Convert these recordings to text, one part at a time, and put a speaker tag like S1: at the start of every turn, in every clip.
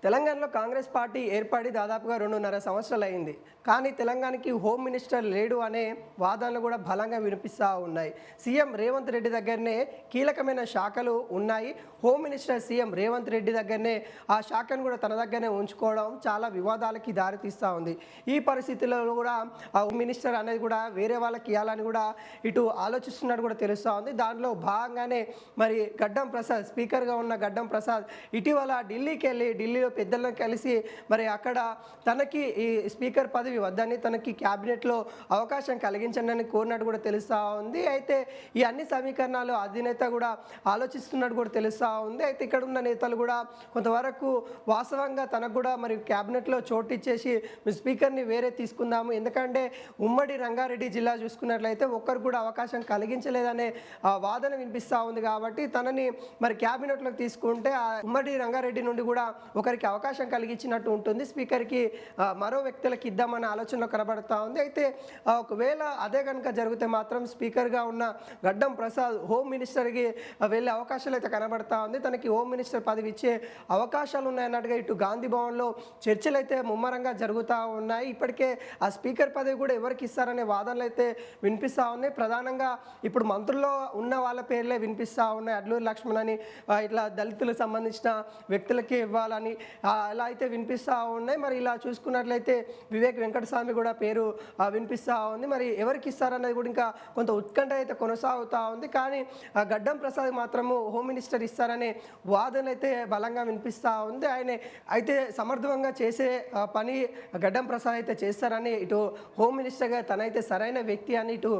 S1: తెలంగాణలో కాంగ్రెస్ పార్టీ ఏర్పడి దాదాపుగా 2.5 సంవత్సరాలు అయింది. కానీ తెలంగాణకి హోమ్ మినిస్టర్ లేడు అనే వాదనలు కూడా బలంగా వినిపిస్తూ ఉన్నాయి. సీఎం రేవంత్ రెడ్డి దగ్గరనే కీలకమైన శాఖలు ఉన్నాయి. Home minister CM Revanth Reddy దగ్గరనే ఆ శాఖను కూడా తన దగ్గరనే ఉంచుకోవడం చాలా వివాదాలకి దారితీస్తూ ఉంది. ఈ పరిస్థితుల్లో కూడా ఆ హోమ్ మినిస్టర్ అనేది కూడా వేరే వాళ్ళకి ఇవ్వాలని కూడా ఇటు ఆలోచిస్తున్నట్టు కూడా తెలుస్తూ ఉంది. దాంట్లో భాగంగానే మరి గడ్డం ప్రసాద్, స్పీకర్గా ఉన్న గడ్డం ప్రసాద్ ఇటీవల ఢిల్లీకి వెళ్ళి ఢిల్లీలో పెద్దలను కలిసి మరి అక్కడ తనకి ఈ స్పీకర్ పదవి వద్దని తనకి క్యాబినెట్లో అవకాశం కలిగించండి అని కోరినట్టు కూడా తెలుస్తూ ఉంది. అయితే ఈ అన్ని సమీకరణాలు అధినేత కూడా ఆలోచిస్తున్నట్టు కూడా తెలుస్తూ ఉంది. అయితే ఇక్కడ ఉన్న నేతలు కూడా కొంతవరకు వాస్తవంగా తనకు కూడా మరి క్యాబినెట్లో చోటు ఇచ్చేసి స్పీకర్ని వేరే తీసుకుందాము, ఎందుకంటే ఉమ్మడి రంగారెడ్డి జిల్లా చూసుకున్నట్లయితే ఒక్కరు కూడా అవకాశం కలిగించలేదనే వాదన వినిపిస్తూ ఉంది. కాబట్టి తనని మరి క్యాబినెట్లోకి తీసుకుంటే ఆ ఉమ్మడి రంగారెడ్డి నుండి కూడా ఒకరికి అవకాశం కలిగించినట్టు ఉంటుంది. స్పీకర్కి మరో వ్యక్తులకు ఇద్దామనే ఆలోచనలో కనబడుతూ ఉంది. అయితే ఒకవేళ అదే కనుక జరిగితే మాత్రం స్పీకర్గా ఉన్న గడ్డం ప్రసాద్ హోమ్ మినిస్టర్కి వెళ్ళే అవకాశాలు అయితే కనబడతా ఉంది. తనకి హోమ్ మినిస్టర్ పదవి ఇచ్చే అవకాశాలు ఉన్నాయన్నట్టుగా ఇటు గాంధీ భవన్లో చర్చలు అయితే ముమ్మరంగా జరుగుతూ ఉన్నాయి. ఇప్పటికే ఆ స్పీకర్ పదవి కూడా ఎవరికి ఇస్తారనే వాదనలు అయితే వినిపిస్తూ ఉన్నాయి. ప్రధానంగా ఇప్పుడు మంత్రుల్లో ఉన్న వాళ్ళ పేర్లే వినిపిస్తూ ఉన్నాయి. అడ్లూరి లక్ష్మణ్ అని ఇట్లా దళితులకు సంబంధించిన వ్యక్తులకి ఇవ్వాలని అలా అయితే వినిపిస్తూ ఉన్నాయి. మరి ఇలా చూసుకున్నట్లయితే వివేక్ వెంకటస్వామి కూడా పేరు వినిపిస్తూ ఉంది. మరి ఎవరికి ఇస్తారన్నది కూడా ఇంకా కొంత ఉత్కంఠ అయితే కొనసాగుతూ ఉంది. కానీ గడ్డం ప్రసాద్ మాత్రము హోమ్ మినిస్టర్ ఇస్తారనే వాదన అయితే బలంగా వినిపిస్తూ ఉంది. ఆయన అయితే సమర్థవంగా చేసే పని గడ్డం ప్రసాద్ అయితే చేస్తారని ఇటు హోమ్ మినిస్టర్గా తనైతే సరైన వ్యక్తి అని ఇటు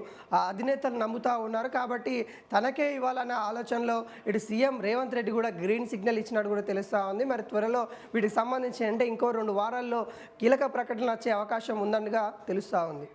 S1: అధినేతలు నమ్ముతూ ఉన్నారు. కాబట్టి తనకే ఇవ్వాలన్న ఆలోచనలో ఇటు సీఎం రేవంత్ రెడ్డి కూడా గ్రీన్ సిగ్నల్ ఇచ్చినట్టు కూడా తెలుస్తూ ఉంది. మరి త్వరలో వీటికి సంబంధించి అంటే ఇంకో 2 వారాల్లో కీలక ప్రకటనలు వచ్చే అవకాశం ఉందన్నగా తెలుస్తూ ఉంది.